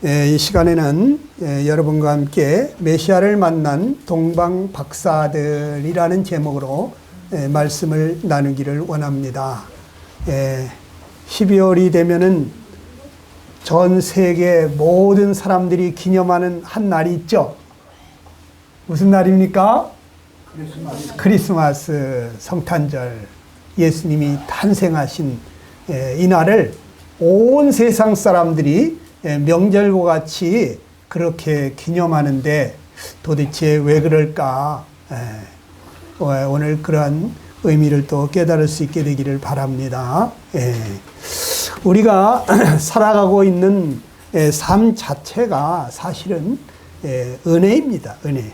이 시간에는 여러분과 함께 메시아를 만난 동방 박사들이라는 제목으로 말씀을 나누기를 원합니다. 12월이 되면은 전 세계 모든 사람들이 기념하는 한 날이 있죠. 무슨 날입니까? 크리스마스 성탄절, 예수님이 탄생하신 이 날을 온 세상 사람들이 명절과 같이 그렇게 기념하는데 도대체 왜 그럴까? 오늘 그러한 의미를 또 깨달을 수 있게 되기를 바랍니다. 우리가 살아가고 있는 삶 자체가 사실은 은혜입니다. 은혜.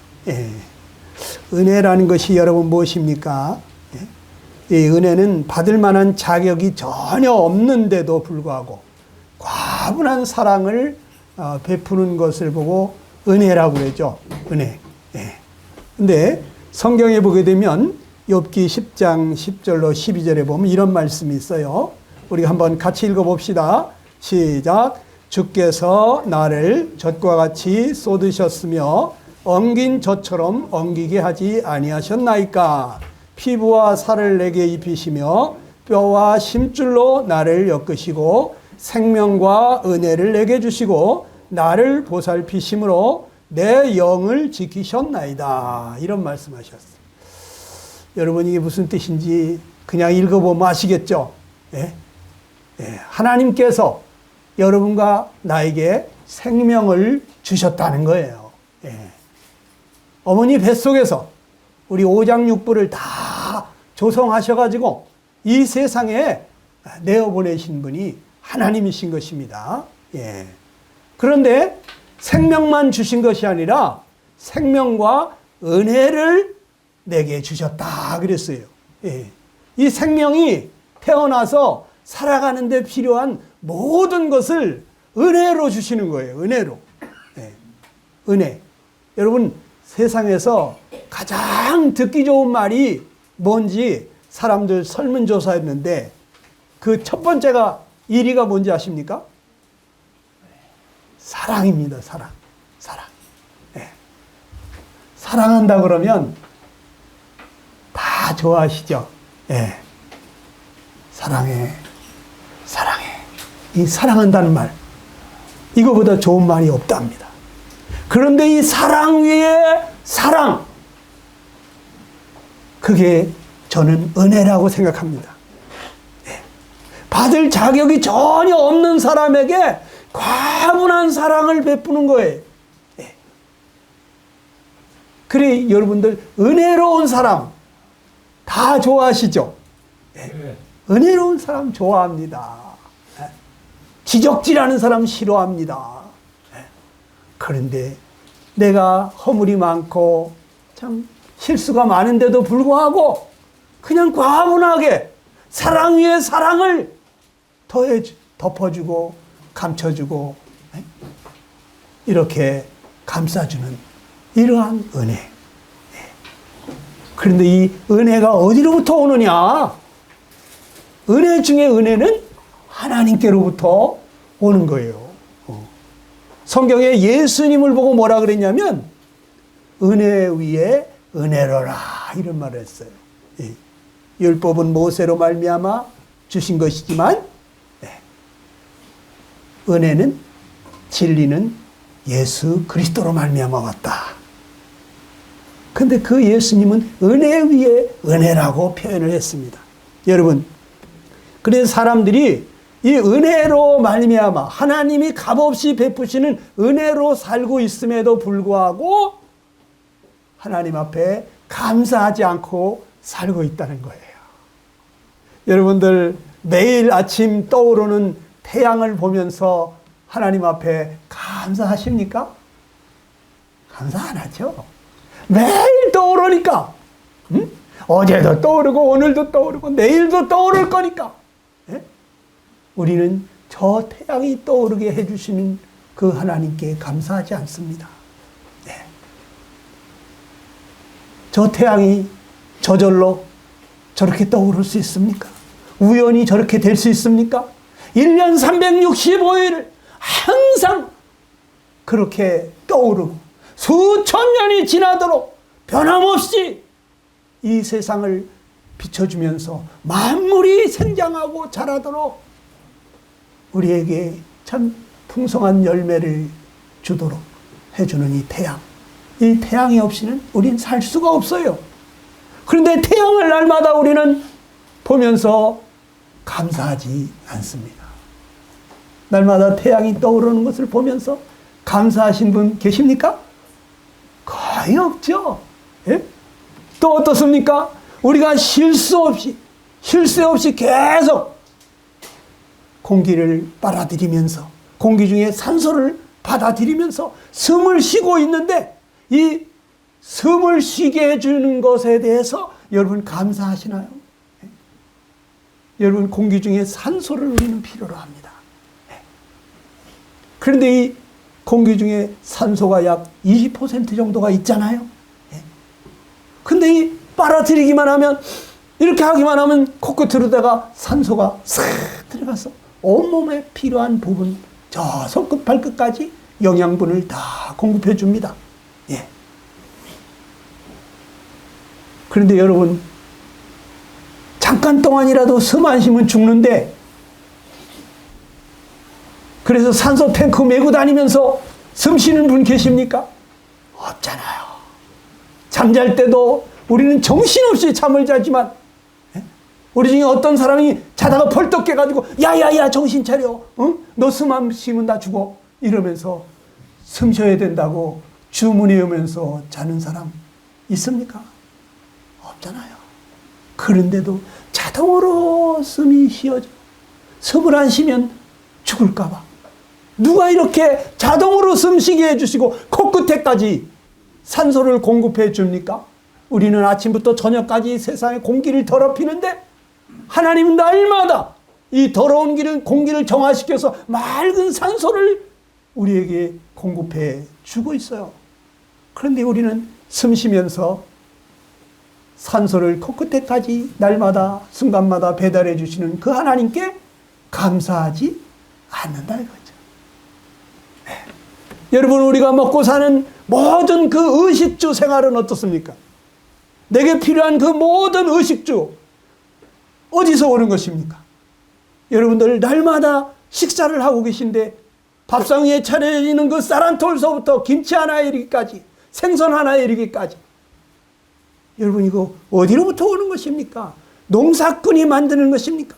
은혜라는 것이 여러분 무엇입니까? 이 은혜는 받을 만한 자격이 전혀 없는데도 불구하고 과분한 사랑을 베푸는 것을 보고 은혜라고 그러죠. 은혜. 근데 성경에 보게 되면 욥기 10장 10절로 12절에 보면 이런 말씀이 있어요. 우리가 한번 같이 읽어봅시다. 시작. 주께서 나를 젖과 같이 쏟으셨으며 엉긴 젖처럼 엉기게 하지 아니하셨나이까. 피부와 살을 내게 입히시며 뼈와 심줄로 나를 엮으시고 생명과 은혜를 내게 주시고 나를 보살피심으로 내 영을 지키셨나이다. 이런 말씀하셨어요. 여러분 이게 무슨 뜻인지 그냥 읽어보면 아시겠죠? 하나님께서 여러분과 나에게 생명을 주셨다는 거예요. 어머니 뱃속에서 우리 오장육부를 다 조성하셔가지고 이 세상에 내어보내신 분이 하나님이신 것입니다. 그런데 생명만 주신 것이 아니라 생명과 은혜를 내게 주셨다 그랬어요. 이 생명이 태어나서 살아가는 데 필요한 모든 것을 은혜로 주시는 거예요. 은혜로. 은혜. 여러분 세상에서 가장 듣기 좋은 말이 뭔지 사람들 설문조사했는데 그 첫 번째가 1위가 뭔지 아십니까? 사랑입니다. 사랑. 사랑한다 그러면 다 좋아하시죠? 사랑해. 이 사랑한다는 말, 이거보다 좋은 말이 없답니다. 그런데 이 사랑 위에 사랑, 그게 저는 은혜라고 생각합니다. 받을 자격이 전혀 없는 사람에게 과분한 사랑을 베푸는 거예요. 그래 여러분들 은혜로운 사람 다 좋아하시죠? 은혜로운 사람 좋아합니다. 지적질하는 사람 싫어합니다. 그런데 내가 허물이 많고 참 실수가 많은데도 불구하고 그냥 과분하게 사랑 위에 사랑을 덮어주고 감춰주고 이렇게 감싸주는 이러한 은혜. 그런데 이 은혜가 어디로부터 오느냐? 은혜 중에 은혜는 하나님께로부터 오는 거예요. 성경에 예수님을 보고 뭐라 그랬냐면 은혜 위에 은혜로라 이런 말을 했어요. 율법은 모세로 말미암아 주신 것이지만 은혜는 진리는 예수 그리스도로 말미암아 왔다. 근데 그 예수님은 은혜 위에 은혜라고 표현을 했습니다. 여러분, 그래서 사람들이 이 은혜로 말미암아 하나님이 값없이 베푸시는 은혜로 살고 있음에도 불구하고 하나님 앞에 감사하지 않고 살고 있다는 거예요. 여러분들 매일 아침 떠오르는 태양을 보면서 하나님 앞에 감사하십니까? 감사 안 하죠. 매일 떠오르니까. 어제도 떠오르고 오늘도 떠오르고 내일도 떠오를 거니까. 우리는 저 태양이 떠오르게 해주시는 그 하나님께 감사하지 않습니다. 저 태양이 저절로 저렇게 떠오를 수 있습니까? 우연히 저렇게 될 수 있습니까? 1년 365일을 항상 그렇게 떠오르고 수천 년이 지나도록 변함없이 이 세상을 비춰주면서 만물이 생장하고 자라도록 우리에게 참 풍성한 열매를 주도록 해주는 이 태양. 이 태양이 없이는 우린 살 수가 없어요. 그런데 태양을 날마다 우리는 보면서 감사하지 않습니다. 날마다 태양이 떠오르는 것을 보면서 감사하신 분 계십니까? 거의 없죠. 예? 또 어떻습니까? 우리가 쉴 새 없이 계속 공기를 빨아들이면서 공기 중에 산소를 받아들이면서 숨을 쉬고 있는데 이 숨을 쉬게 해주는 것에 대해서 여러분 감사하시나요? 예? 여러분 공기 중에 산소를 우리는 필요로 합니다. 예. 그런데 이 공기 중에 산소가 약 20% 정도가 있잖아요. 예. 근데 이 빨아들이기만 하면 이렇게 하기만 하면 코끝으로다가 산소가 싹 들어가서 온몸에 필요한 부분 저 손끝 발끝까지 영양분을 다 공급해 줍니다. 예. 그런데 여러분 잠깐 동안이라도 숨 안 쉬면 죽는데 그래서 산소 탱크 메고 다니면서 숨 쉬는 분 계십니까? 없잖아요. 잠잘 때도 우리는 정신없이 잠을 자지만 우리 중에 어떤 사람이 자다가 벌떡 깨가지고 야야야 정신 차려. 응? 너 숨 안 쉬면 나 죽어. 이러면서 숨 쉬어야 된다고 주문해오면서 자는 사람 있습니까? 없잖아요. 그런데도 자동으로 숨이 쉬어져. 숨을 안 쉬면 죽을까 봐. 누가 이렇게 자동으로 숨쉬게 해주시고 코끝에까지 산소를 공급해 줍니까? 우리는 아침부터 저녁까지 세상에 공기를 더럽히는데 하나님은 날마다 이 더러운 공기를 정화시켜서 맑은 산소를 우리에게 공급해 주고 있어요. 그런데 우리는 숨 쉬면서 산소를 코끝에까지 날마다 순간마다 배달해 주시는 그 하나님께 감사하지 않는다 이거죠. 네. 여러분 우리가 먹고 사는 모든 그 의식주 생활은 어떻습니까? 내게 필요한 그 모든 의식주 어디서 오는 것입니까? 여러분들 날마다 식사를 하고 계신데 밥상 위에 차려지는 그 쌀 한 톨서부터 김치 하나에 이르기까지 생선 하나에 이르기까지 여러분 이거 어디로부터 오는 것입니까? 농사꾼이 만드는 것입니까?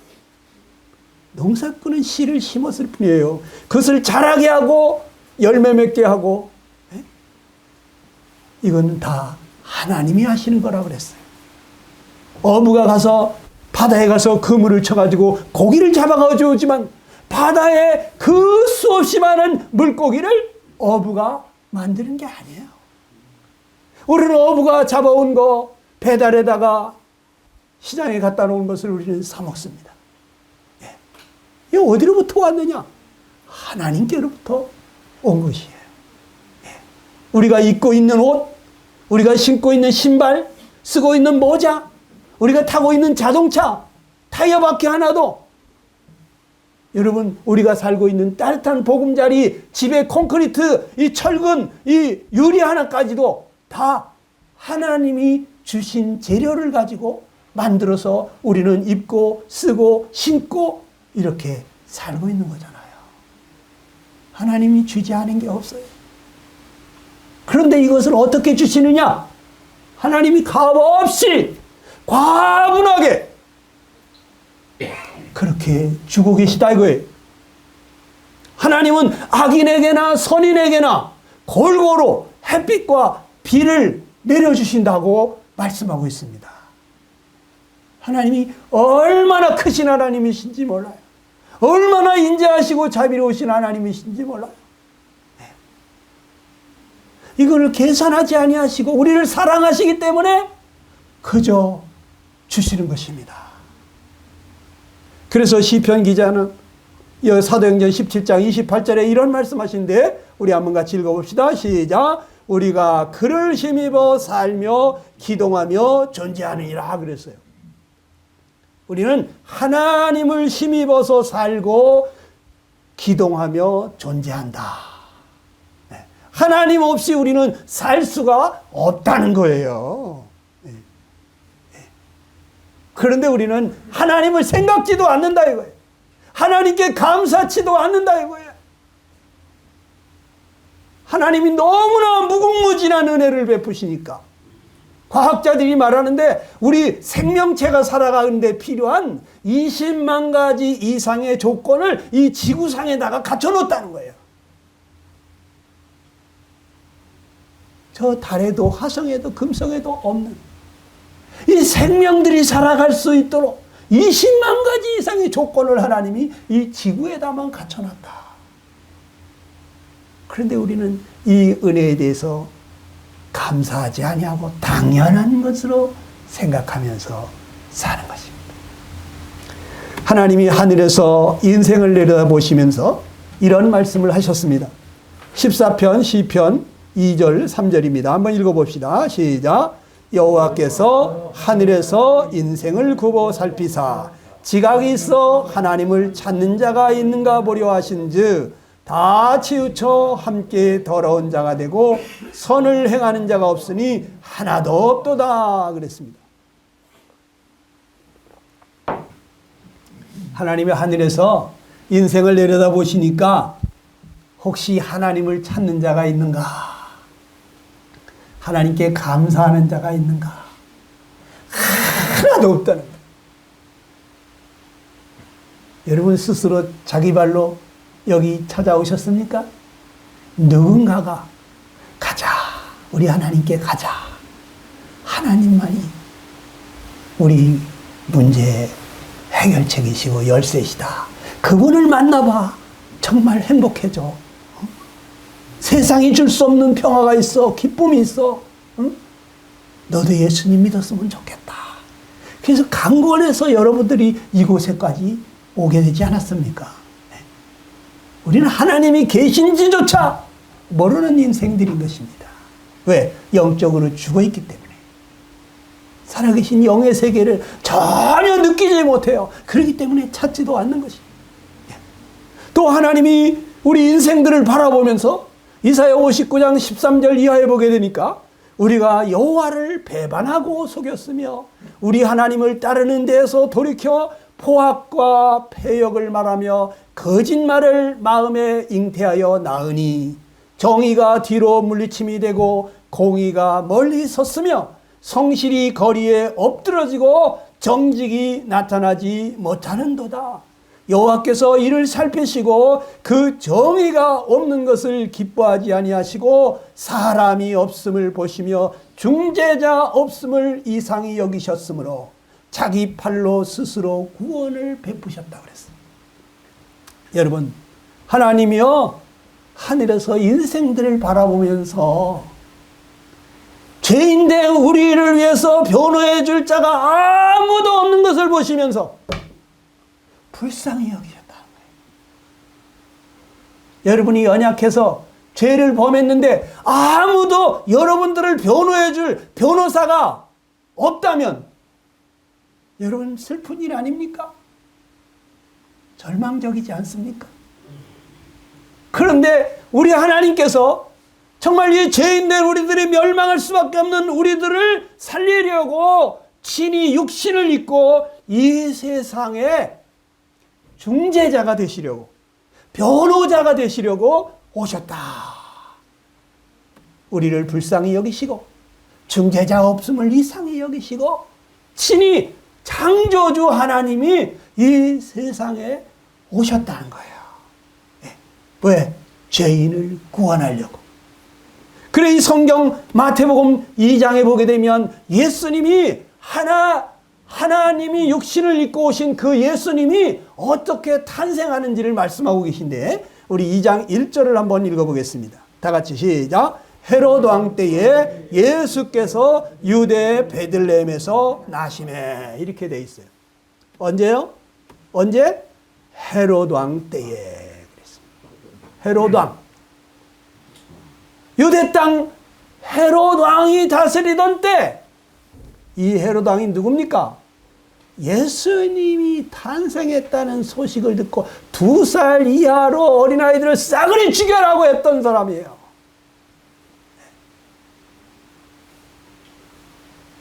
농사꾼은 씨를 심었을 뿐이에요. 그것을 자라게 하고 열매 맺게 하고 이건 다 하나님이 하시는 거라고 그랬어요. 어부가 가서 바다에 가서 그물을 쳐가지고 고기를 잡아가지고 오지만 바다에 그 수없이 많은 물고기를 어부가 만드는 게 아니에요. 우리는 어부가 잡아온 거 배달에다가 시장에 갖다 놓은 것을 우리는 사 먹습니다. 예. 이게 어디로부터 왔느냐? 하나님께로부터 온 것이에요. 예. 우리가 입고 있는 옷, 우리가 신고 있는 신발, 쓰고 있는 모자, 우리가 타고 있는 자동차, 타이어 바퀴 하나도 여러분 우리가 살고 있는 따뜻한 보금자리, 집의 콘크리트, 이 철근, 이 유리 하나까지도 다 하나님이 주신 재료를 가지고 만들어서 우리는 입고 쓰고 신고 이렇게 살고 있는 거잖아요. 하나님이 주지 않은 게 없어요. 그런데 이것을 어떻게 주시느냐? 하나님이 값없이 과분하게 그렇게 주고 계시다 이거예요. 하나님은 악인에게나 선인에게나 골고루 햇빛과 비를 내려주신다고 말씀하고 있습니다. 하나님이 얼마나 크신 하나님이신지 몰라요. 얼마나 인자하시고 자비로우신 하나님이신지 몰라요. 네. 이거를 계산하지 아니하시고 우리를 사랑하시기 때문에 그저 주시는 것입니다. 그래서 시편 기자는 사도행전 17장 28절에 이런 말씀하신데 우리 한번 같이 읽어봅시다. 시작. 우리가 그를 힘입어 살며 기동하며 존재하느니라 그랬어요. 우리는 하나님을 힘입어서 살고 기동하며 존재한다. 네. 하나님 없이 우리는 살 수가 없다는 거예요. 그런데 우리는 하나님을 생각지도 않는다 이거예요. 하나님께 감사치도 않는다 이거예요. 하나님이 너무나 무궁무진한 은혜를 베푸시니까 과학자들이 말하는데 우리 생명체가 살아가는데 필요한 20만 가지 이상의 조건을 이 지구상에다가 갖춰놓았다는 거예요. 저 달에도 화성에도 금성에도 없는 이 생명들이 살아갈 수 있도록 20만 가지 이상의 조건을 하나님이 이 지구에다만 갖춰놨다. 그런데 우리는 이 은혜에 대해서 감사하지 아니하고 당연한 것으로 생각하면서 사는 것입니다. 하나님이 하늘에서 인생을 내려다보시면서 이런 말씀을 하셨습니다. 14편 시편 2절 3절입니다. 한번 읽어봅시다. 시작. 여호와께서 하늘에서 인생을 굽어 살피사 지각이 있어 하나님을 찾는 자가 있는가 보려 하신즉 다 치우쳐 함께 더러운 자가 되고 선을 행하는 자가 없으니 하나도 없도다 그랬습니다. 하나님이 하늘에서 인생을 내려다보시니까 혹시 하나님을 찾는 자가 있는가? 하나님께 감사하는 자가 있는가? 하나도 없다는 거예요. 여러분 스스로 자기 발로 여기 찾아오셨습니까? 누군가가 가자, 우리 하나님께 가자. 하나님만이 우리 문제 해결책이시고 열쇠시다. 그분을 만나봐. 정말 행복해져. 세상이 줄 수 없는 평화가 있어. 기쁨이 있어. 너도 예수님 믿었으면 좋겠다. 그래서 강권해서 여러분들이 이곳에까지 오게 되지 않았습니까? 우리는 하나님이 계신지조차 모르는 인생들인 것입니다. 왜? 영적으로 죽어있기 때문에. 살아계신 영의 세계를 전혀 느끼지 못해요. 그렇기 때문에 찾지도 않는 것입니다. 또 하나님이 우리 인생들을 바라보면서 이사야 59장 13절 이하에 보게 되니까 우리가 여호와를 배반하고 속였으며 우리 하나님을 따르는 데에서 돌이켜 포악과 패역을 말하며 거짓말을 마음에 잉태하여 낳으니 정의가 뒤로 물리침이 되고 공의가 멀리 섰으며 성실이 거리에 엎드러지고 정직이 나타나지 못하는도다. 여호와께서 이를 살피시고 그 정의가 없는 것을 기뻐하지 아니하시고 사람이 없음을 보시며 중재자 없음을 이상히 여기셨으므로 자기 팔로 스스로 구원을 베푸셨다고 그랬어요. 여러분, 하나님이요 하늘에서 인생들을 바라보면서 죄인된 우리를 위해서 변호해 줄 자가 아무도 없는 것을 보시면서 불쌍히 여기셨다는 거예요. 여러분이 연약해서 죄를 범했는데 아무도 여러분들을 변호해 줄 변호사가 없다면 여러분 슬픈 일 아닙니까? 절망적이지 않습니까? 그런데 우리 하나님께서 정말 이 죄인된 우리들이 멸망할 수밖에 없는 우리들을 살리려고 친히 육신을 입고 이 세상에 중재자가 되시려고 변호자가 되시려고 오셨다. 우리를 불쌍히 여기시고 중재자 없음을 이상히 여기시고 친히 창조주 하나님이 이 세상에 오셨다는 거예요. 왜? 죄인을 구원하려고. 그래 이 성경 마태복음 2장에 보게 되면 예수님이 하나님이 육신을 입고 오신 그 예수님이 어떻게 탄생하는지를 말씀하고 계신데 우리 2장 1절을 한번 읽어보겠습니다. 다 같이 시작. 헤롯 왕 때에 예수께서 유대 베들레헴에서 나시매 이렇게 돼 있어요. 언제요? 언제? 헤롯 왕 때에 그랬습니다. 헤롯 왕. 유대 땅 헤롯 왕이 다스리던 때 이 헤롯 왕이 누굽니까? 예수님이 탄생했다는 소식을 듣고 2살 이하로 어린아이들을 싸그리 죽여라고 했던 사람이에요.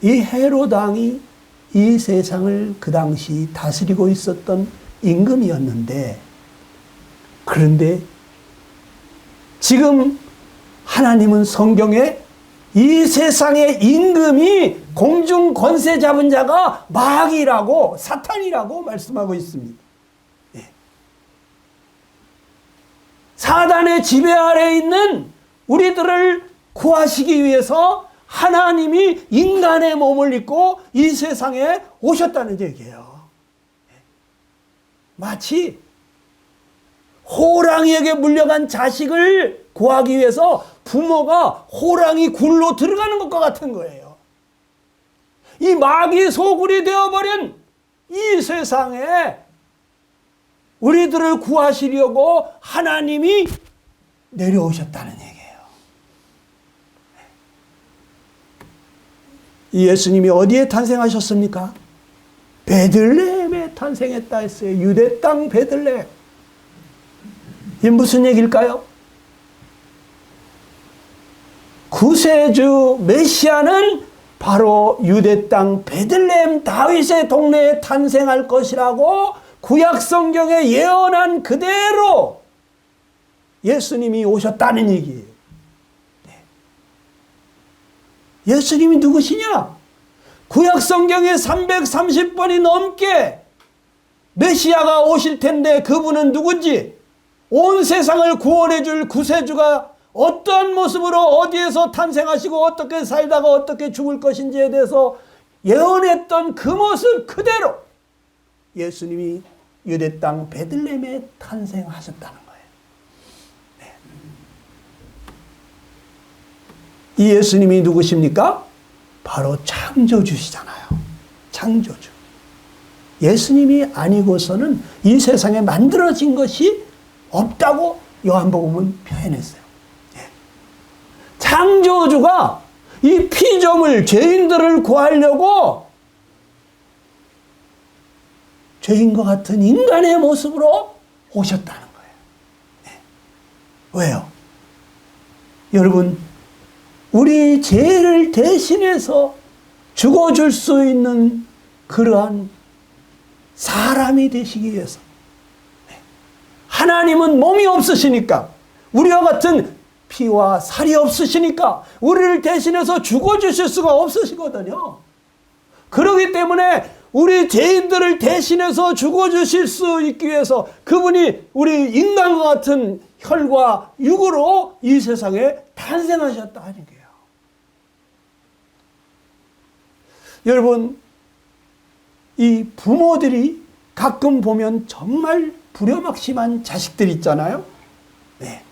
이 헤롯 왕이 이 세상을 그 당시 다스리고 있었던 임금이었는데, 그런데 지금 하나님은 성경에 이 세상의 임금이 공중 권세 잡은 자가 마귀라고, 사탄이라고 말씀하고 있습니다. 예. 사단의 지배 아래에 있는 우리들을 구하시기 위해서 하나님이 인간의 몸을 입고 이 세상에 오셨다는 얘기예요. 마치 호랑이에게 물려간 자식을 구하기 위해서 부모가 호랑이 굴로 들어가는 것과 같은 거예요. 이 마귀 소굴이 되어버린 이 세상에 우리들을 구하시려고 하나님이 내려오셨다는 얘기예요. 이 예수님이 어디에 탄생하셨습니까? 베들레헴에 탄생했다 했어요. 유대 땅 베들레헴. 이게 무슨 얘기일까요? 구세주 메시아는 바로 유대 땅 베들레헴 다윗의 동네에 탄생할 것이라고 구약 성경에 예언한 그대로 예수님이 오셨다는 얘기예요. 예수님이 누구시냐? 구약 성경에 330번이 넘게 메시아가 오실 텐데 그분은 누군지, 온 세상을 구원해 줄 구세주가 어떤 모습으로 어디에서 탄생하시고 어떻게 살다가 어떻게 죽을 것인지에 대해서 예언했던 그 모습 그대로 예수님이 유대 땅 베들레헴에 탄생하셨다는 거예요. 네. 이 예수님이 누구십니까? 바로 창조주시잖아요. 창조주. 예수님이 아니고서는 이 세상에 만들어진 것이 없다고 요한복음은 표현했어요. 창조주가 이 피조물 죄인들을 구하려고 죄인과 같은 인간의 모습으로 오셨다는 거예요. 네. 왜요? 여러분, 우리 죄를 대신해서 죽어줄 수 있는 그러한 사람이 되시기 위해서, 하나님은 몸이 없으시니까, 우리와 같은 피와 살이 없으시니까 우리를 대신해서 죽어주실 수가 없으시거든요. 그렇기 때문에 우리 죄인들을 대신해서 죽어주실 수 있기 위해서 그분이 우리 인간과 같은 혈과 육으로 이 세상에 탄생하셨다 하는 거예요. 여러분, 이 부모들이 가끔 보면 정말 불효막심한 자식들 있잖아요. 네.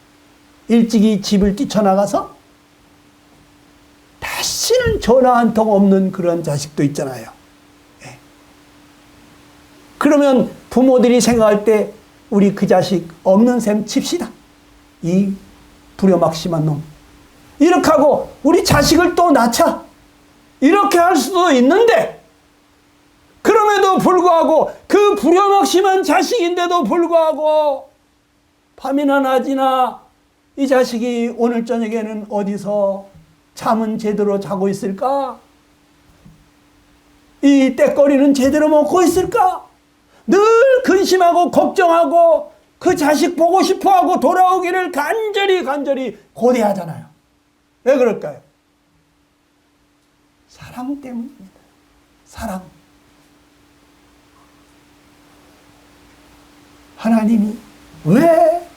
일찍이 집을 뛰쳐나가서 다시는 전화 한 통 없는 그런 자식도 있잖아요. 네. 그러면 부모들이 생각할 때 우리 그 자식 없는 셈 칩시다. 이 불효막심한 놈. 이렇게 하고 우리 자식을 또 낳자. 이렇게 할 수도 있는데, 그럼에도 불구하고 그 불효막심한 자식인데도 불구하고 밤이나 낮이나 이 자식이 오늘 저녁에는 어디서 잠은 제대로 자고 있을까? 이 떼거리는 제대로 먹고 있을까? 늘 근심하고 걱정하고 그 자식 보고 싶어하고 돌아오기를 간절히 고대하잖아요. 왜 그럴까요? 사랑 때문입니다. 사랑. 하나님이 왜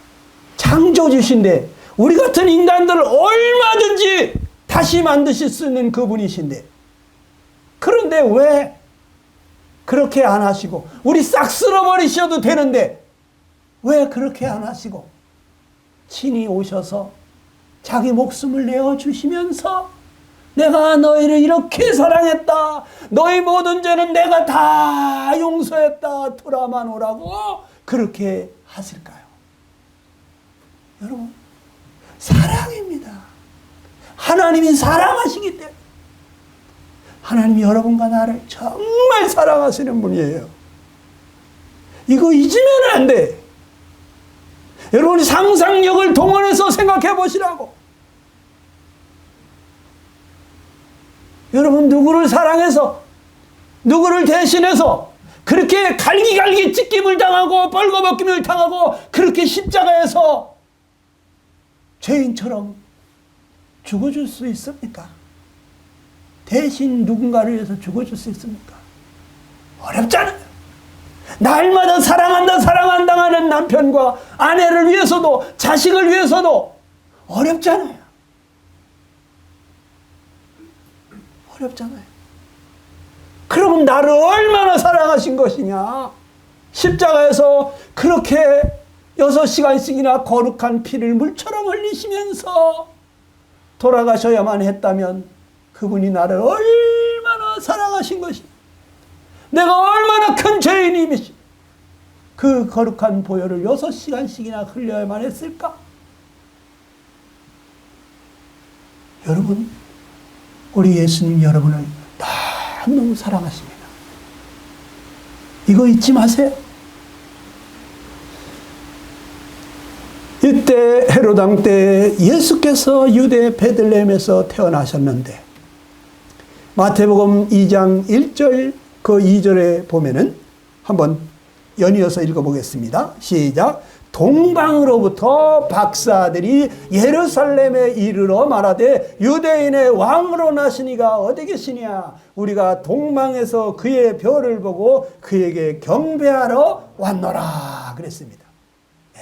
창조주신데, 우리 같은 인간들을 얼마든지 다시 만드실 수 있는 그분이신데, 그런데 왜 그렇게 안 하시고, 우리 싹 쓸어버리셔도 되는데 왜 그렇게 안 하시고 친히 오셔서 자기 목숨을 내어주시면서 내가 너희를 이렇게 사랑했다, 너희 모든 죄는 내가 다 용서했다, 돌아만 오라고 그렇게 하실까요? 여러분, 사랑입니다. 하나님이 사랑하시기 때문에. 하나님이 여러분과 나를 정말 사랑하시는 분이에요. 이거 잊으면 안 돼. 여러분이 상상력을 동원해서 생각해 보시라고. 여러분, 누구를 사랑해서, 누구를 대신해서 그렇게 갈기갈기 찢김을 당하고 벌거벗김을 당하고 그렇게 십자가에서 죄인처럼 죽어줄 수 있습니까? 대신 누군가를 위해서 죽어줄 수 있습니까? 어렵잖아요. 날마다 사랑한다 하는 남편과 아내를 위해서도 자식을 위해서도 어렵잖아요. 어렵잖아요. 그러면 나를 얼마나 사랑하신 것이냐. 십자가에서 그렇게 6시간씩이나 거룩한 피를 물처럼 흘리시면서 돌아가셔야만 했다면 그분이 나를 얼마나 사랑하신 것이, 내가 얼마나 큰 죄인임이시, 그 거룩한 보혈을 6시간씩이나 흘려야만 했을까? 여러분, 우리 예수님 여러분을 너무 사랑하십니다. 이거 잊지 마세요. 이때 헤롯 왕 때 예수께서 유대 베들레헴에서 태어나셨는데 마태복음 2장 1절 그 2절에 보면은 한번 연이어서 읽어보겠습니다. 시작. 동방으로부터 박사들이 예루살렘에 이르러 말하되 유대인의 왕으로 나시니가 어디 계시냐. 우리가 동방에서 그의 별을 보고 그에게 경배하러 왔노라 그랬습니다. 네.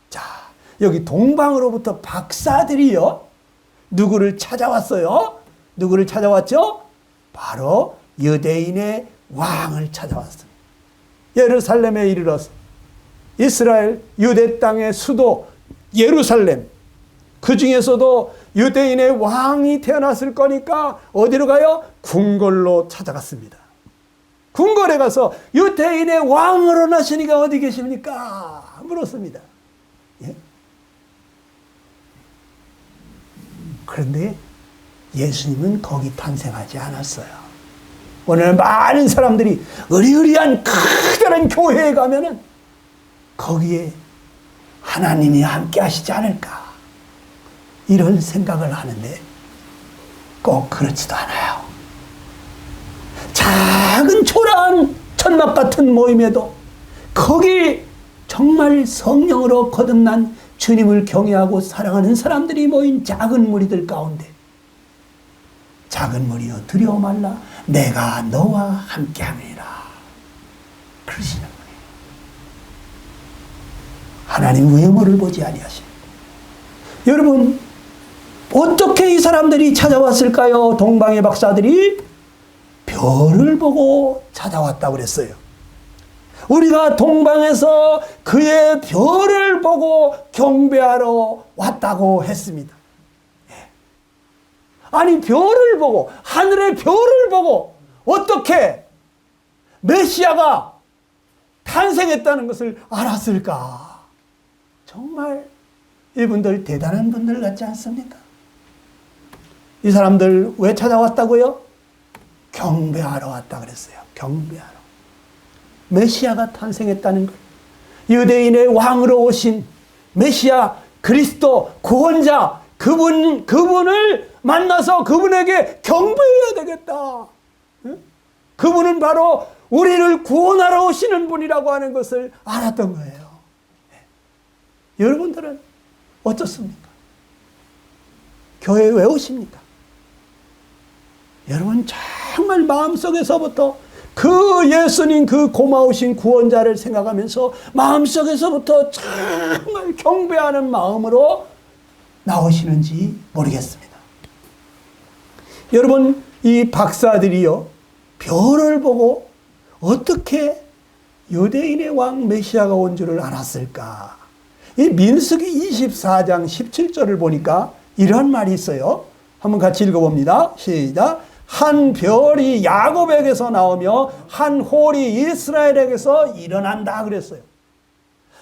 자, 여기 동방으로부터 박사들이요, 누구를 찾아왔어요? 누구를 찾아왔죠? 바로 유대인의 왕을 찾아왔습니다. 예루살렘에 이르러서 이스라엘 유대 땅의 수도 예루살렘, 그 중에서도 유대인의 왕이 태어났을 거니까 어디로 가요? 궁궐로 찾아갔습니다. 궁궐에 가서 유대인의 왕으로 나시니가 어디 계십니까? 물었습니다. 예? 그런데 예수님은 거기 탄생하지 않았어요. 오늘 많은 사람들이 의리의리한 크다란 교회에 가면은 거기에 하나님이 함께 하시지 않을까, 이런 생각을 하는데 꼭 그렇지도 않아요. 작은 초라한 천막 같은 모임에도 거기 정말 성령으로 거듭난 주님을 경외하고 사랑하는 사람들이 모인 작은 무리들 가운데 작은 무리여 두려워 말라 내가 너와 함께함이라 그러시는 거예요. 하나님 외모를 보지 아니하십니다. 여러분, 어떻게 이 사람들이 찾아왔을까요? 동방의 박사들이 별을 보고 찾아왔다고 그랬어요. 우리가 동방에서 그의 별을 보고 경배하러 왔다고 했습니다. 아니, 별을 보고, 하늘의 별을 보고 어떻게 메시아가 탄생했다는 것을 알았을까? 정말 이분들 대단한 분들 같지 않습니까? 이 사람들 왜 찾아왔다고요? 경배하러 왔다 그랬어요. 경배하러. 메시아가 탄생했다는 것, 유대인의 왕으로 오신 메시아 그리스도 구원자, 그분을 만나서 그분에게 경배해야 되겠다. 그분은 바로 우리를 구원하러 오시는 분이라고 하는 것을 알았던 거예요. 여러분들은 어떻습니까? 교회에 왜 오십니까? 여러분 정말 마음속에서부터 그 예수님, 그 고마우신 구원자를 생각하면서 마음속에서부터 정말 경배하는 마음으로 나오시는지 모르겠습니다. 여러분, 이 박사들이요, 별을 보고 어떻게 유대인의 왕 메시아가 온 줄을 알았을까? 이 민수기 24장 17절을 보니까 이런 말이 있어요. 한번 같이 읽어봅니다. 시작. 한 별이 야곱에게서 나오며 한 홀이 이스라엘에게서 일어난다 그랬어요.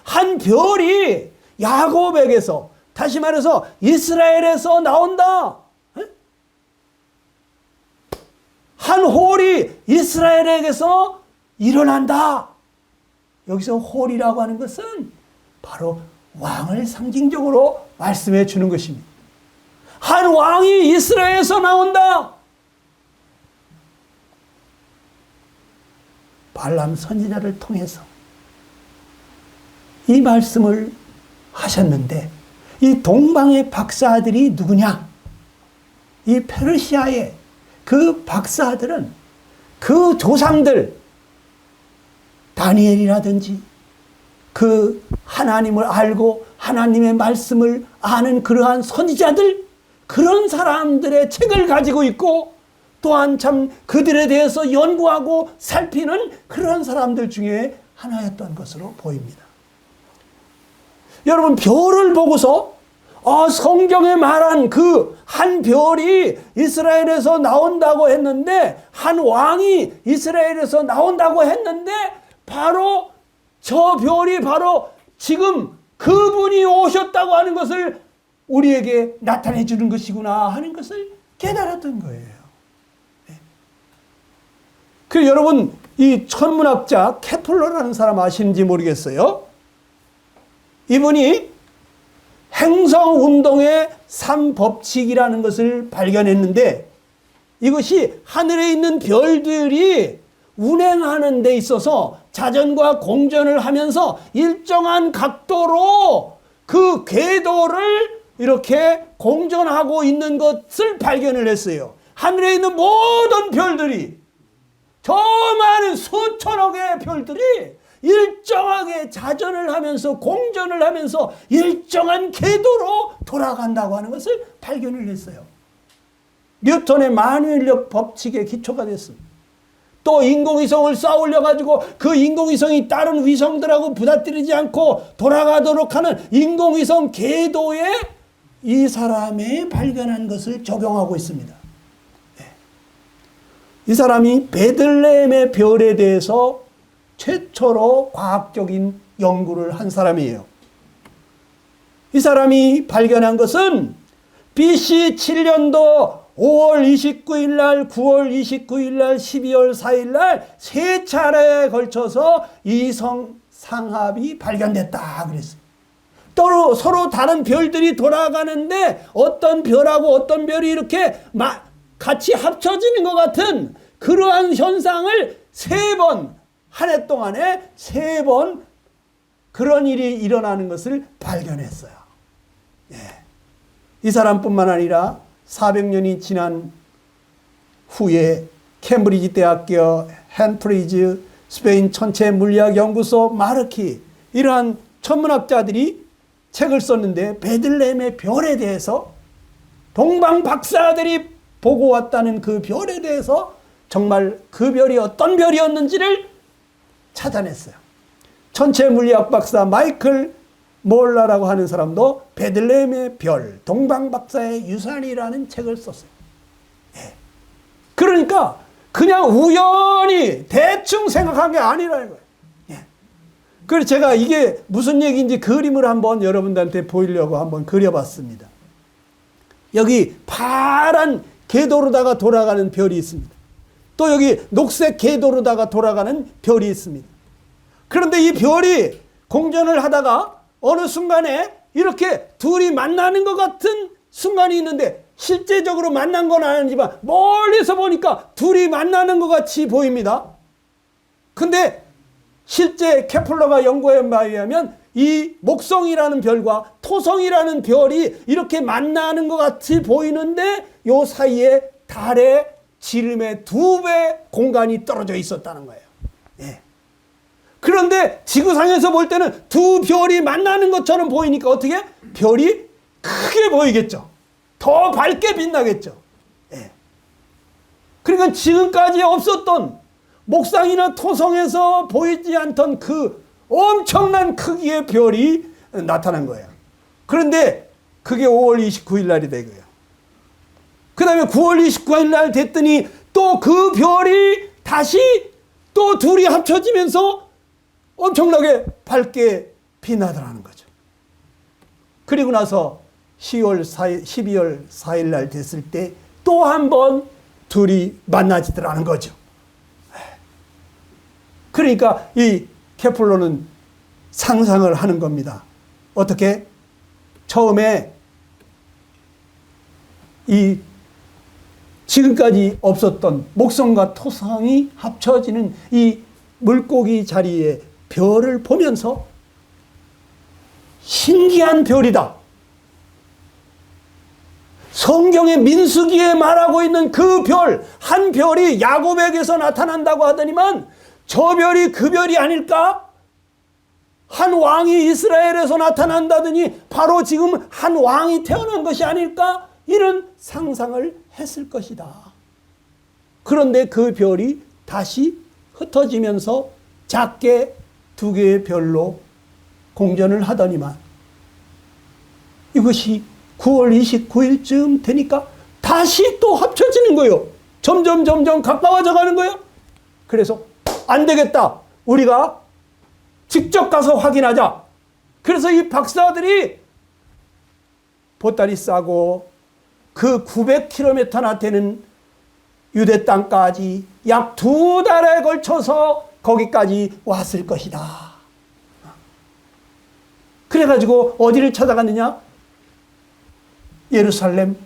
한 별이 야곱에게서, 다시 말해서 이스라엘에서 나온다. 한 홀이 이스라엘에게서 일어난다. 여기서 홀이라고 하는 것은 바로 왕을 상징적으로 말씀해 주는 것입니다. 한 왕이 이스라엘에서 나온다. 발람 선지자를 통해서 이 말씀을 하셨는데, 이 동방의 박사들이 누구냐? 이 페르시아의 그 박사들은 그 조상들, 다니엘이라든지 그 하나님을 알고 하나님의 말씀을 아는 그러한 선지자들, 그런 사람들의 책을 가지고 있고, 또한 참 그들에 대해서 연구하고 살피는 그런 사람들 중에 하나였던 것으로 보입니다. 여러분, 별을 보고서 성경에 말한 그 한 별이 이스라엘에서 나온다고 했는데, 한 왕이 이스라엘에서 나온다고 했는데, 바로 저 별이 바로 지금 그분이 오셨다고 하는 것을 우리에게 나타내 주는 것이구나 하는 것을 깨달았던 거예요. 네. 그래서 여러분, 이 천문학자 케플러라는 사람 아시는지 모르겠어요. 이분이 행성운동의 3법칙이라는 것을 발견했는데, 이것이 하늘에 있는 별들이 운행하는 데 있어서 자전과 공전을 하면서 일정한 각도로 그 궤도를 이렇게 공전하고 있는 것을 발견을 했어요. 하늘에 있는 모든 별들이, 저 많은 수천억 개의 별들이 일정하게 자전을 하면서 공전을 하면서 일정한 궤도로 돌아간다고 하는 것을 발견을 했어요. 뉴턴의 만유인력 법칙의 기초가 됐습니다. 또 인공위성을 쌓아 올려가지고 그 인공위성이 다른 위성들하고 부닥뜨리지 않고 돌아가도록 하는 인공위성 궤도에 이 사람이 발견한 것을 적용하고 있습니다. 네. 이 사람이 베들레헴의 별에 대해서 최초로 과학적인 연구를 한 사람이에요. 이 사람이 발견한 것은 BC 7년도 5월 29일 날, 9월 29일 날, 12월 4일 날 세 차례에 걸쳐서 이성 상합이 발견됐다 그랬어요. 또 서로 다른 별들이 돌아가는데 어떤 별하고 어떤 별이 이렇게 같이 합쳐지는 것 같은 그러한 현상을 세 번, 한 해 동안에 세 번 그런 일이 일어나는 것을 발견했어요. 예. 이 사람뿐만 아니라 400년이 지난 후에 캠브리지 대학교, 햄프리즈, 스페인 천체 물리학 연구소, 마르키, 이러한 천문학자들이 책을 썼는데, 베들레헴의 별에 대해서, 동방 박사들이 보고 왔다는 그 별에 대해서 정말 그 별이 어떤 별이었는지를 찾아냈어요. 천체 물리학 박사 마이클 몰라라고 하는 사람도 베들레헴의 별, 동방 박사의 유산이라는 책을 썼어요. 예. 그러니까 그냥 우연히 대충 생각한 게 아니라는 거예요. 예. 그래서 제가 이게 무슨 얘기인지 그림을 한번 여러분들한테 보이려고 한번 그려봤습니다. 여기 파란 궤도로다가 돌아가는 별이 있습니다. 또 여기 녹색 궤도로다가 돌아가는 별이 있습니다. 그런데 이 별이 공전을 하다가 어느 순간에 이렇게 둘이 만나는 것 같은 순간이 있는데, 실제적으로 만난 건 아니지만 멀리서 보니까 둘이 만나는 것 같이 보입니다. 근데 실제 케플러가 연구한 바에 의하면 이 목성이라는 별과 토성이라는 별이 이렇게 만나는 것 같이 보이는데, 요 사이에 달의 지름의 2배 공간이 떨어져 있었다는 거예요. 예. 그런데 지구상에서 볼 때는 두 별이 만나는 것처럼 보이니까 어떻게? 별이 크게 보이겠죠. 더 밝게 빛나겠죠. 예. 그러니까 지금까지 없었던 목상이나 토성에서 보이지 않던 그 엄청난 크기의 별이 나타난 거예요. 그런데 그게 5월 29일 날이 되고요. 그 다음에 9월 29일 날 됐더니 또 그 별이 다시 또 둘이 합쳐지면서 엄청나게 밝게 빛나더라는 거죠. 그리고 나서 12월 4일 날 됐을 때 또 한 번 둘이 만나지더라는 거죠. 그러니까 이 케플러는 상상을 하는 겁니다. 어떻게? 처음에 이 지금까지 없었던 목성과 토성이 합쳐지는 이 물고기 자리에 별을 보면서 신기한 별이다. 성경의 민수기에 말하고 있는 그 별, 한 별이 야곱에게서 나타난다고 하더니만 저 별이 그 별이 아닐까? 한 왕이 이스라엘에서 나타난다더니 바로 지금 한 왕이 태어난 것이 아닐까? 이런 상상을 했을 것이다. 그런데 그 별이 다시 흩어지면서 작게 두 개의 별로 공전을 하더니만 이것이 9월 29일쯤 되니까 다시 또 합쳐지는 거예요. 점점 가까워져 가는 거예요. 그래서 안 되겠다. 우리가 직접 가서 확인하자. 그래서 이 박사들이 보따리 싸고 그 900km나 되는 유대 땅까지 약 2달에 걸쳐서 거기까지 왔을 것이다. 그래가지고 어디를 찾아갔느냐? 예루살렘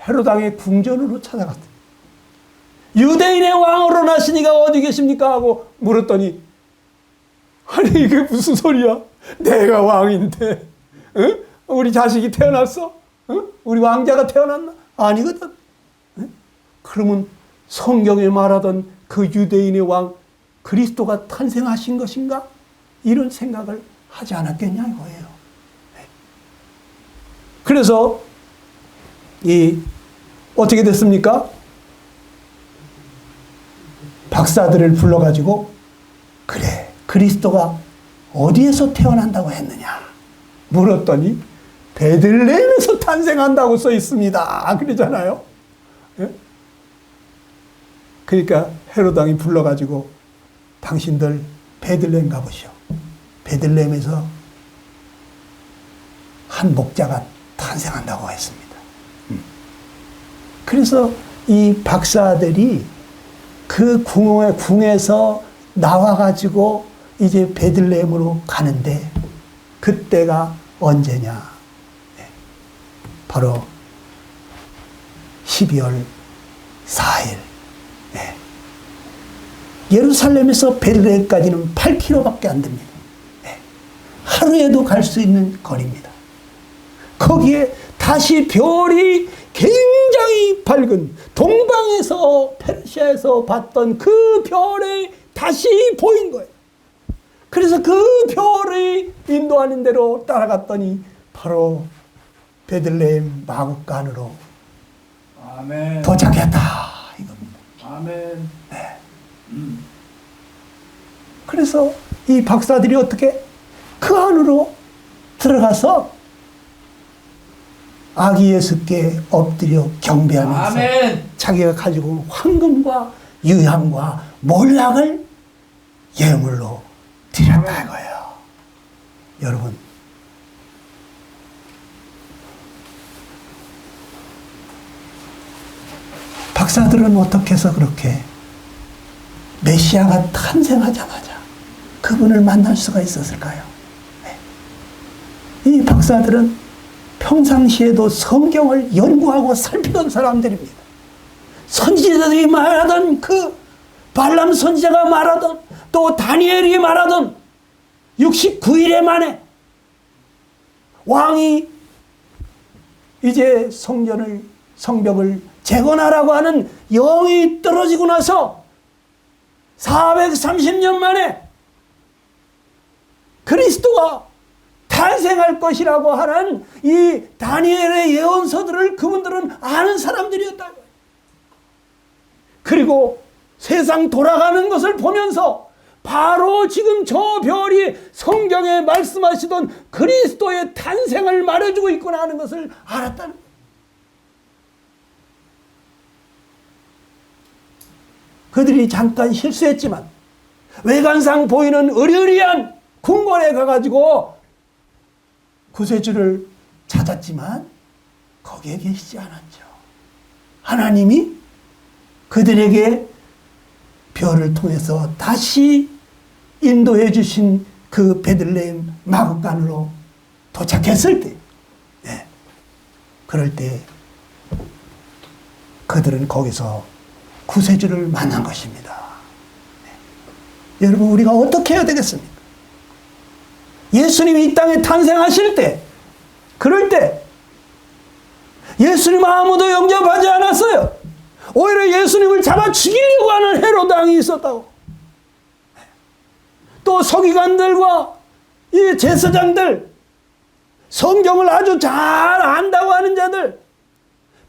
헤롯 왕의 궁전으로 찾아갔다. 유대인의 왕으로 나시니가 어디 계십니까? 하고 물었더니 아니 이게 무슨 소리야? 내가 왕인데 응? 우리 자식이 태어났어? 응? 우리 왕자가 태어났나? 아니거든. 응? 그러면 성경에 말하던 그 유대인의 왕 그리스도가 탄생하신 것인가? 이런 생각을 하지 않았겠냐 이거예요. 그래서 어떻게 됐습니까? 박사들을 불러가지고 그래 그리스도가 어디에서 태어난다고 했느냐 물었더니 베들레헴에서 탄생한다고 써 있습니다. 그러잖아요. 예? 그러니까 헤롯 왕이 불러가지고 당신들 베들레헴 가보시오. 베들레헴에서 한 목자가 탄생한다고 했습니다. 그래서 이 박사들이 그 궁에서 나와가지고 이제 베들레헴으로 가는데 그때가 언제냐? 바로 12월 4일. 예루살렘에서 베들레헴까지는 8km밖에 안 됩니다. 하루에도 갈 수 있는 거리입니다. 거기에 다시 별이 굉장히 밝은 동방에서 페르시아에서 봤던 그 별이 다시 보인 거예요. 그래서 그 별이 인도하는 대로 따라갔더니 바로 베들레헴 마구간으로 아멘. 도착했다 이겁니다. 아멘. 네. 그래서 이 박사들이 어떻게 그 안으로 들어가서 아기 예수께 엎드려 경배하면서 아멘. 자기가 가지고 온 황금과 유향과 몰락을 예물로 드렸다 이거예요. 여러분 박사들은 어떻게 해서 그렇게 메시아가 탄생하자마자 그분을 만날 수가 있었을까요? 이 박사들은 평상시에도 성경을 연구하고 살피던 사람들입니다. 선지자들이 말하던 그 발람 선지자가 말하던 또 다니엘이 말하던 69일에 만에 왕이 이제 성벽을 재건하라고 하는 영이 떨어지고 나서 430년 만에 그리스도가 탄생할 것이라고 하는 이 다니엘의 예언서들을 그분들은 아는 사람들이었다. 그리고 세상 돌아가는 것을 보면서 바로 지금 저 별이 성경에 말씀하시던 그리스도의 탄생을 말해주고 있구나 하는 것을 알았다는 거예요. 그들이 잠깐 실수했지만 외관상 보이는 으리으리한 궁궐에 가가지고 구세주를 찾았지만 거기에 계시지 않았죠. 하나님이 그들에게 별을 통해서 다시 인도해 주신 그 베들레헴 마구간으로 도착했을 때, 그럴 때 그들은 거기서 구세주를 만난 것입니다. 여러분, 우리가 어떻게 해야 되겠습니까? 예수님이 이 땅에 탄생하실 때, 그럴 때 예수님 아무도 영접하지 않았어요. 오히려 예수님을 잡아 죽이려고 하는 헤로드 왕이 있었다고. 또 서기관들과 이 제사장들, 성경을 아주 잘 안다고 하는 자들,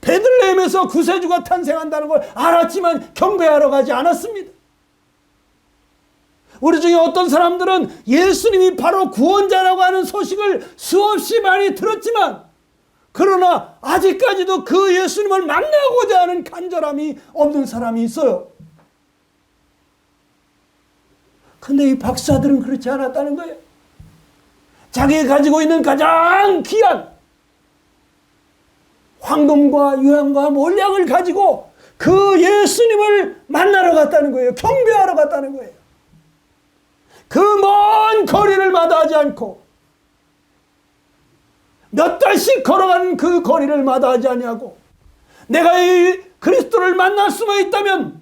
베들레헴에서 구세주가 탄생한다는 걸 알았지만 경배하러 가지 않았습니다. 우리 중에 어떤 사람들은 예수님이 바로 구원자라고 하는 소식을 수없이 많이 들었지만, 그러나 아직까지도 그 예수님을 만나고자 하는 간절함이 없는 사람이 있어요. 근데 이 박사들은 그렇지 않았다는 거예요. 자기가 가지고 있는 가장 귀한 황금과 유향과 몰약을 가지고 그 예수님을 만나러 갔다는 거예요. 경배하러 갔다는 거예요. 그 먼 거리를 마다하지 않고, 몇 달씩 걸어가는 그 거리를 마다하지 아니하고, 내가 이 그리스도를 만날 수만 있다면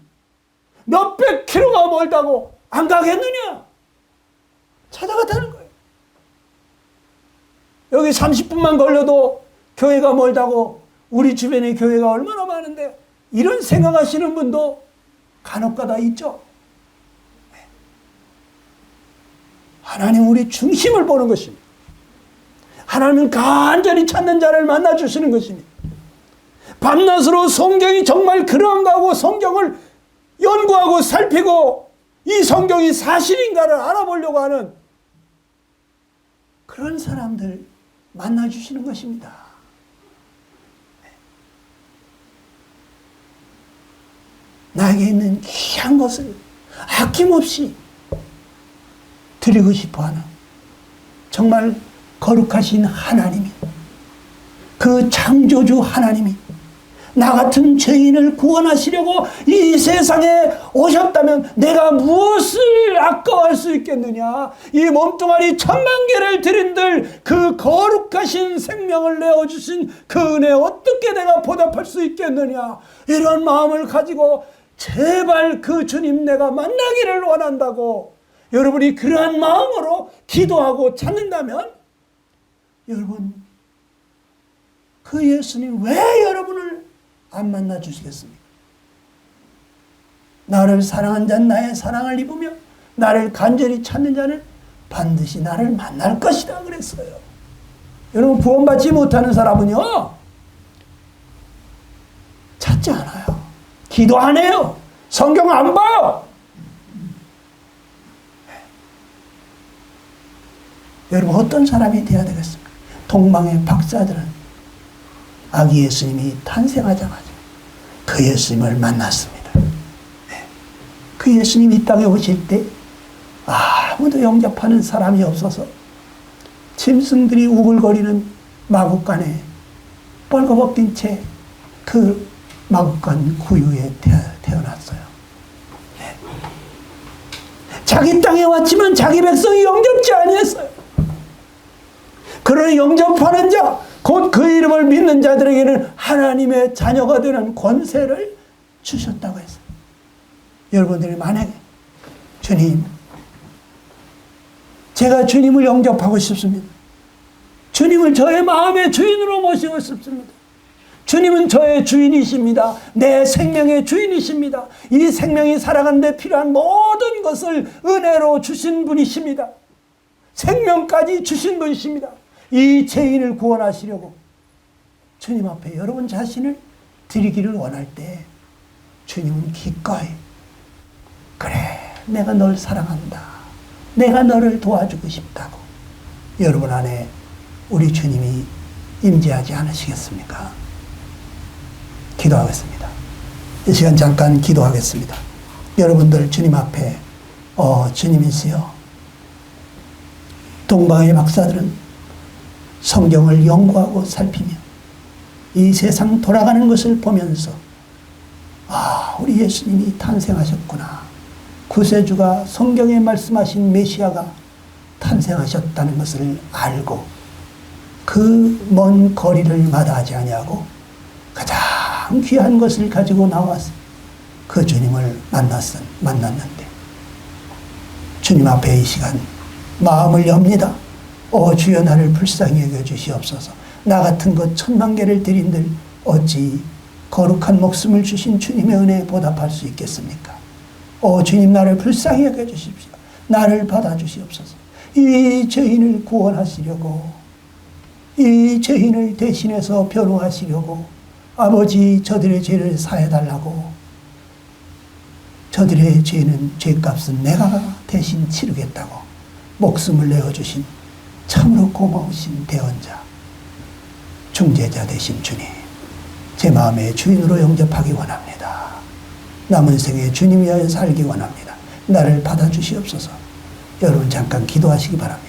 몇백 킬로가 멀다고 안 가겠느냐? 찾아갔다는 거예요. 여기 30분만 걸려도 교회가 멀다고, 우리 주변에 교회가 얼마나 많은데, 이런 생각하시는 분도 간혹가다 있죠. 하나님 우리 중심을 보는 것입니다. 하나님은 간절히 찾는 자를 만나주시는 것입니다. 밤낮으로 성경이 정말 그런가 하고 성경을 연구하고 살피고 이 성경이 사실인가를 알아보려고 하는 그런 사람들 만나주시는 것입니다. 나에게 있는 귀한 것을 아낌없이 드리고 싶어하는 정말 거룩하신 하나님이, 그 창조주 하나님이 나 같은 죄인을 구원하시려고 이 세상에 오셨다면 내가 무엇을 아까워할 수 있겠느냐? 이 몸뚱아리 10,000만 개를 드린들 그 거룩하신 생명을 내어주신 그 은혜 어떻게 내가 보답할 수 있겠느냐? 이런 마음을 가지고 제발 그 주님 내가 만나기를 원한다고 여러분이 그러한 마음으로 기도하고 찾는다면, 여러분 그 예수님 왜 여러분을 안 만나 주시겠습니까? 나를 사랑한 자는 나의 사랑을 입으며 나를 간절히 찾는 자는 반드시 나를 만날 것이다 그랬어요. 여러분, 구원받지 못하는 사람은요 찾지 않아요. 기도 안 해요. 성경 안 봐요. 여러분, 어떤 사람이 되어야 되겠습니까? 동방의 박사들은 아기 예수님이 탄생하자마자 그 예수님을 만났습니다. 그 예수님이 이 땅에 오실 때 아무도 영접하는 사람이 없어서 짐승들이 우글거리는 마구간에 벌거벗긴 채 그 마구간 구유에 태어났어요. 자기 땅에 왔지만 자기 백성이 영접지 아니했어요. 그러나 영접하는 자, 곧 그 이름을 믿는 자들에게는 하나님의 자녀가 되는 권세를 주셨다고 했어요. 여러분들이 만약에 주님, 제가 주님을 영접하고 싶습니다. 주님을 저의 마음의 주인으로 모시고 싶습니다. 주님은 저의 주인이십니다. 내 생명의 주인이십니다. 이 생명이 살아가는 데 필요한 모든 것을 은혜로 주신 분이십니다. 생명까지 주신 분이십니다. 이 죄인을 구원하시려고 주님 앞에 여러분 자신을 드리기를 원할 때 주님은 기꺼이, 그래 내가 널 사랑한다, 내가 너를 도와주고 싶다고 여러분 안에 우리 주님이 임재하지 않으시겠습니까? 기도하겠습니다. 이 시간 잠깐 기도하겠습니다. 여러분들 주님 앞에 주님이시여, 동방의 박사들은 성경을 연구하고 살피며 이 세상 돌아가는 것을 보면서 우리 예수님이 탄생하셨구나, 구세주가 성경에 말씀하신 메시아가 탄생하셨다는 것을 알고 그 먼 거리를 마다하지 아니하고 가장 귀한 것을 가지고 나와서 그 주님을 만났는데 주님 앞에 이 시간 마음을 엽니다. 주여 나를 불쌍히 여겨주시옵소서. 나 같은 것 10,000,000개를 드린들 어찌 거룩한 목숨을 주신 주님의 은혜에 보답할 수 있겠습니까? 주님 나를 불쌍히 여겨주십시오. 나를 받아주시옵소서. 이 죄인을 구원하시려고, 이 죄인을 대신해서 변호하시려고 아버지 저들의 죄를 사해달라고, 저들의 죄는 죄값은 내가 대신 치르겠다고 목숨을 내어주신 참으로 고마우신 대언자, 중재자 되신 주님, 제 마음의 주인으로 영접하기 원합니다. 남은 생에 주님 위하여 살기 원합니다. 나를 받아주시옵소서. 여러분 잠깐 기도하시기 바랍니다.